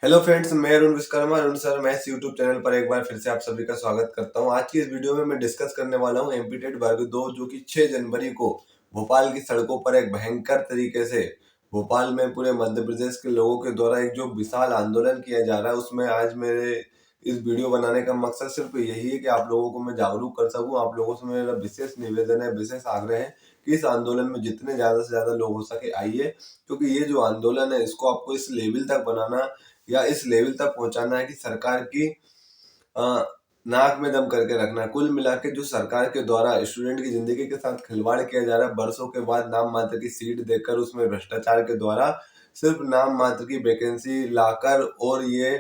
Hello friends, मैं Arun Vishwakarma. Arun sir मैं इस यूट्यूब चैनल पर एक बार फिर से आप सभी का स्वागत करता हूं। आज की इस वीडियो में मैं डिस्कस करने वाला हूं एमपी टेट वर्ग 2 जो कि 6 जनवरी को भोपाल की सड़कों पर एक भयंकर तरीके से भोपाल में पूरे मध्य प्रदेश के लोगों के द्वारा एक जो विशाल आंदोलन किया जा रहा है, उसमें आज मेरे इस वीडियो बनाने का मकसद सिर्फ यही है कि आप लोगों को मैं जागरूक कर सकूं। आप लोगों से मेरा विशेष निवेदन है, विशेष आग्रह है कि इस आंदोलन में जितने ज्यादा से ज्यादा लोग हो सके आइए, क्योंकि ये जो आंदोलन है इसको आपको इस लेवल तक बनाना या इस लेवल तक पहुंचाना है कि सरकार की अ, नाक में दम करके रखना है। कुल मिला के जो सरकार के द्वारा स्टूडेंट की जिंदगी के साथ खिलवाड़ किया जा रहा है, बरसों के बाद नाम मात्र की सीट देकर उसमें भ्रष्टाचार के द्वारा सिर्फ नाम मात्र की वैकेंसी लाकर और ये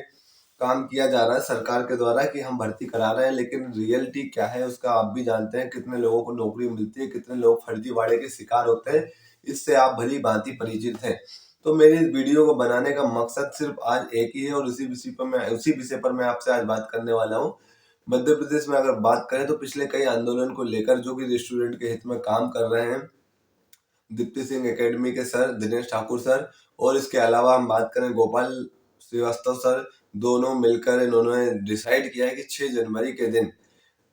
काम किया जा रहा है सरकार के द्वारा कि हम भर्ती करा रहे हैं, लेकिन रियलिटी क्या है उसका आप भी जानते हैं। कितने लोगों को नौकरी मिलती है, कितने लोग फर्जीवाड़े के शिकार होते हैं, इससे आप भली भांति परिचित हैं। तो मेरे इस वीडियो को बनाने का मकसद सिर्फ आज एक ही है और उसी विषय पर मैं आपसे आज बात करने वाला हूँ। मध्य प्रदेश में अगर बात करें तो पिछले कई आंदोलन को लेकर जो कि स्टूडेंट के हित में काम कर रहे हैं, दीप्ति सिंह एकेडमी के सर दिनेश ठाकुर सर, और इसके अलावा हम बात करें गोपाल श्रीवास्तव सर, दोनों मिलकर इन्होंने डिसाइड किया है कि 6 जनवरी के दिन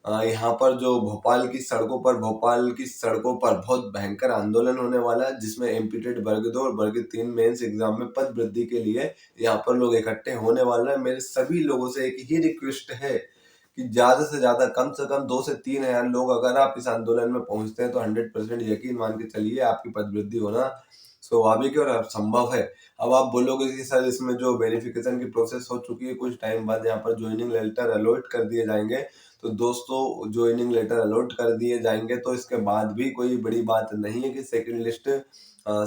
यहाँ पर जो भोपाल की सड़कों पर बहुत भयंकर आंदोलन होने वाला है, जिसमें एमपी टेट वर्ग 2 और वर्ग 3 मेंस एग्जाम में पद वृद्धि के लिए यहाँ पर लोग इकट्ठे होने वाले हैं। मेरे सभी लोगों से एक ही रिक्वेस्ट है कि ज्यादा से ज्यादा कम से कम 2 से 3 हजार लोग अगर आप इस आंदोलन में पहुंचते हैं तो 100% यकीन मान के चलिए आपकी पद वृद्धि होना स्वाभाविक है और संभव है। अब आप बोलोगे कि सर इसमें जो वेरिफिकेशन की प्रोसेस हो चुकी है, कुछ टाइम बाद यहाँ पर ज्वाइनिंग लेटर अलॉट कर दिए जाएंगे। तो दोस्तों, ज्वाइनिंग लेटर अलॉट कर दिए जाएंगे तो इसके बाद भी कोई बड़ी बात नहीं है कि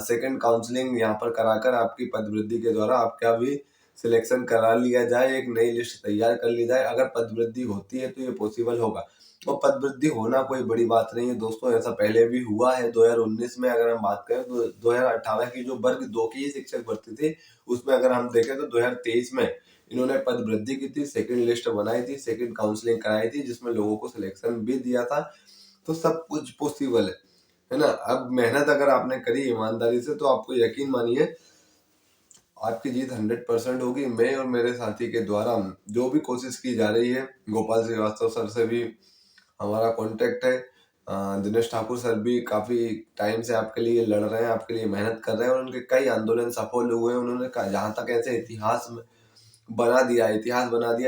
सेकंड काउंसलिंग यहाँ पर कराकर आपकी पद वृद्धि के द्वारा आपका भी सिलेक्शन करा लिया जाए, एक नई लिस्ट तैयार कर ली जाए। अगर पद वृद्धि होती है तो ये पॉसिबल होगा। और पद वृद्धि होना कोई बड़ी बात नहीं है दोस्तों, ऐसा पहले भी हुआ है। 2019 में अगर हम बात करें तो 2018 की जो वर्ग 2 की शिक्षक भर्ती थी, उसमें अगर हम देखें तो 2023 में इन्होंने पद वृद्धि की थी, सेकंड लिस्ट बनाई थी, सेकंड काउंसलिंग कराई थी, जिसमें लोगों को सिलेक्शन भी दिया था। तो सब कुछ पॉसिबल है ना। अब मेहनत अगर आपने करी ईमानदारी से तो आपको यकीन मानिए आपकी जीत 100% होगी। मैं और मेरे साथी के द्वारा जो भी कोशिश की जा रही है, गोपाल श्रीवास्तव सर से भी हमारा कांटेक्ट है, दिनेश ठाकुर सर भी काफी टाइम से आपके लिए लड़ रहे हैं, आपके लिए मेहनत कर रहे हैं और उनके कई आंदोलन सफल हुए हैं। उन्होंने जहां तक ऐसे इतिहास बना दिया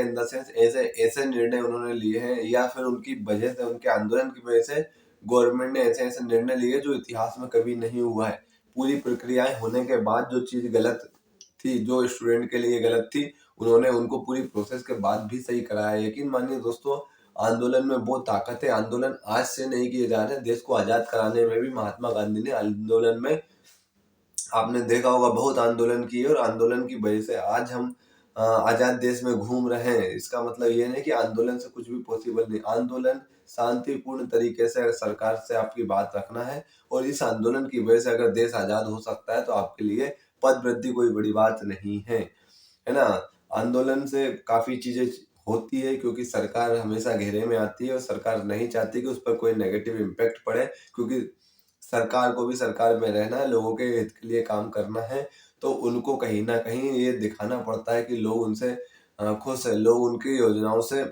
इन द सेंस, ऐसे ऐसे निर्णय उन्होंने लिए हैं या फिर उनकी वजह से, उनके आंदोलन की वजह से गवर्नमेंट ने ऐसे ऐसे निर्णय लिए जो इतिहास में कभी नहीं हुआ है। पूरी प्रक्रियाएं होने के बाद जो चीज गलत थी, जो स्टूडेंट के लिए गलत थी, उन्होंने उनको पूरी प्रोसेस के बाद भी सही कराया। यकीन मानिए दोस्तों, आंदोलन में बहुत ताकत है। आंदोलन आज से नहीं किए जा रहे, देश को आजाद कराने में भी महात्मा गांधी ने आंदोलन में, आपने देखा होगा, बहुत आंदोलन किए और आंदोलन की वजह से आज हम आजाद देश में घूम रहे हैं। इसका मतलब ये नहीं कि आंदोलन से कुछ भी पॉसिबल नहीं। आंदोलन शांतिपूर्ण तरीके से सरकार से आपकी बात रखना है और इस आंदोलन की वजह से अगर देश आजाद हो सकता है तो आपके लिए पद वृद्धि कोई बड़ी बात नहीं है ना। आंदोलन से काफी चीजें होती है क्योंकि सरकार हमेशा घेरे में आती है और सरकार नहीं चाहती कि उस पर कोई नेगेटिव इम्पैक्ट पड़े, क्योंकि सरकार को भी सरकार में रहना है, लोगों के हित के लिए काम करना है। तो उनको कहीं ना कहीं ये दिखाना पड़ता है कि लोग उनसे खुश है, लोग उनकी योजनाओं से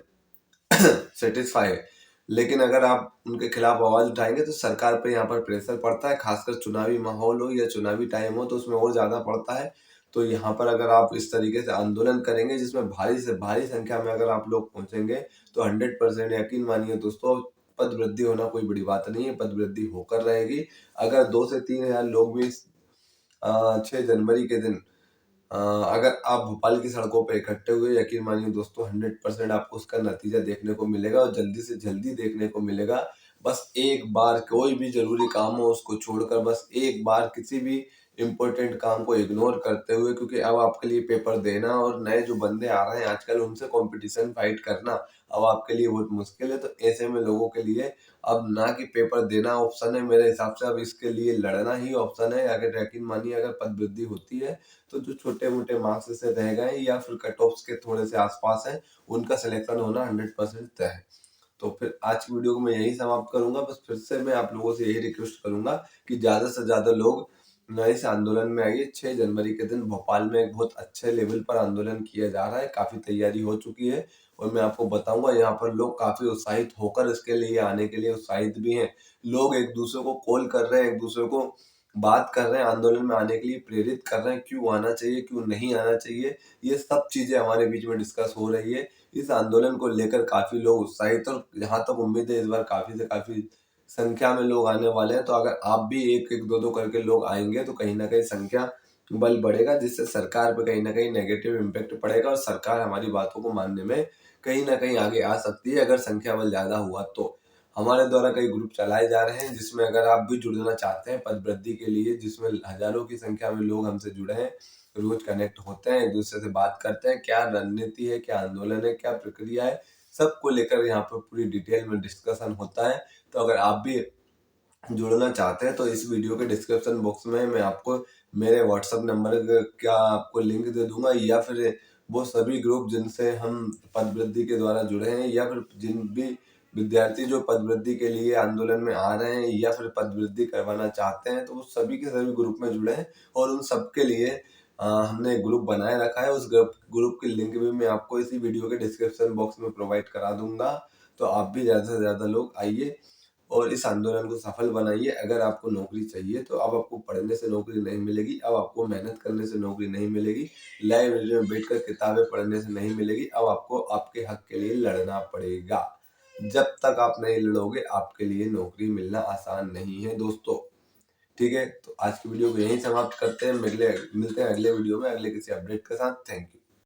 सेटिस्फाई है। लेकिन अगर आप उनके खिलाफ आवाज उठाएंगे तो सरकार पे यहाँ पर प्रेशर पड़ता है, खासकर चुनावी माहौल हो या चुनावी टाइम हो तो उसमें और ज्यादा पड़ता है। तो यहाँ पर अगर आप इस तरीके से आंदोलन करेंगे जिसमें भारी से भारी संख्या में अगर आप लोग पहुंचेंगे तो 100% यकीन मानिए दोस्तों, पद वृद्धि होना कोई बड़ी बात नहीं है, पद वृद्धि होकर रहेगी। अगर 2 से 3 हजार लोग भी 6 जनवरी के दिन अगर आप भोपाल की सड़कों पर इकट्ठे हुए, यकीन मानिए दोस्तों 100% आपको उसका नतीजा देखने को मिलेगा और जल्दी से जल्दी देखने को मिलेगा। बस एक बार कोई भी जरूरी काम हो उसको छोड़कर बस एक बार किसी भी इम्पोर्टेंट काम को इग्नोर करते हुए, क्योंकि अब आपके लिए पेपर देना और नए जो बंदे आ रहे हैं आजकल उनसे कंपटीशन फाइट करना अब आपके लिए बहुत मुश्किल है। तो ऐसे में लोगों के लिए अब ना कि पेपर देना ऑप्शन है, मेरे हिसाब से अब इसके लिए लड़ना ही ऑप्शन है। अगर यकीन मानिए अगर पद वृद्धि होती है तो जो छोटे मोटे मार्क्स से रह गए या फिर कट ऑफ्स के थोड़े से आसपास है, उनका सिलेक्शन होना 100% तय है। तो फिर आज की वीडियो को मैं यही समाप्त करूंगा। बस फिर से मैं आप लोगों से यही रिक्वेस्ट करूंगा कि ज्यादा से ज्यादा लोग न इस आंदोलन में आइए। 6 जनवरी के दिन भोपाल में एक बहुत अच्छे लेवल पर आंदोलन किया जा रहा है, काफ़ी तैयारी हो चुकी है और मैं आपको बताऊँगा यहाँ पर लोग काफ़ी उत्साहित होकर इसके लिए आने के लिए उत्साहित भी हैं। लोग एक-दूसरे को कॉल कर रहे हैं, एक-दूसरे को बात कर रहे हैं, आंदोलन में आने के लिए प्रेरित कर रहे हैं, क्यों आना चाहिए, क्यों नहीं आना चाहिए, ये सब चीज़ें हमारे बीच में डिस्कस हो रही है। इस आंदोलन को लेकर काफ़ी लोग उत्साहित और जहाँ तक उम्मीद है इस बार काफ़ी से काफ़ी संख्या में लोग आने वाले हैं। तो अगर आप भी एक-एक, दो-दो करके लोग आएँगे तो कहीं न कहीं संख्या बल बढ़ेगा, जिससे सरकार पे कहीं न कहीं नेगेटिव इम्पैक्ट पड़ेगा और सरकार हमारी बातों को मानने में कहीं न कहीं आगे आ सकती है अगर संख्या बल ज़्यादा हुआ तो। हमारे द्वारा कई ग्रुप चलाए जा रहे हैं जिसमें अगर आप भी जुड़ना चाहते हैं पद वृद्धि के लिए, जिसमें हज़ारों की संख्या में लोग हमसे जुड़े हैं, रोज़ कनेक्ट होते हैं, एक-दूसरे से बात करते हैं, क्या रणनीति है, क्या आंदोलन है, क्या प्रक्रिया है, सबको लेकर यहाँ पर पूरी डिटेल में डिस्कशन होता है। तो अगर आप भी जुड़ना चाहते हैं तो इस वीडियो के डिस्क्रिप्शन बॉक्स में मैं आपको मेरे व्हाट्सएप नंबर का आपको लिंक दे दूंगा, या फिर वो सभी ग्रुप जिनसे हम पद वृद्धि के द्वारा जुड़े हैं, या फिर जिन भी विद्यार्थी जो पद वृद्धि के लिए आंदोलन में आ रहे हैं या फिर पद वृद्धि करवाना चाहते हैं, तो वो सभी के सभी ग्रुप में जुड़े हैं और उन सबके लिए हमने ग्रुप बनाए रखा है। उस ग्रुप की लिंक भी मैं आपको इसी वीडियो के डिस्क्रिप्शन बॉक्स में प्रोवाइड करा दूंगा। तो आप भी ज़्यादा से ज़्यादा लोग आइए और इस आंदोलन को सफल बनाइए। अगर आपको नौकरी चाहिए तो अब आपको पढ़ने से नौकरी नहीं मिलेगी, अब आपको मेहनत करने से नौकरी नहीं मिलेगी, लाइब्रेरी में बैठकर किताबें पढ़ने से नहीं मिलेगी, अब आपको आपके हक के लिए लड़ना पड़ेगा। जब तक आप नहीं लड़ोगे आपके लिए नौकरी मिलना आसान नहीं है दोस्तों। ठीक है, तो आज की वीडियो को यहीं समाप्त करते हैं। मिलते हैं अगले वीडियो में अगले किसी अपडेट के साथ। Thank you.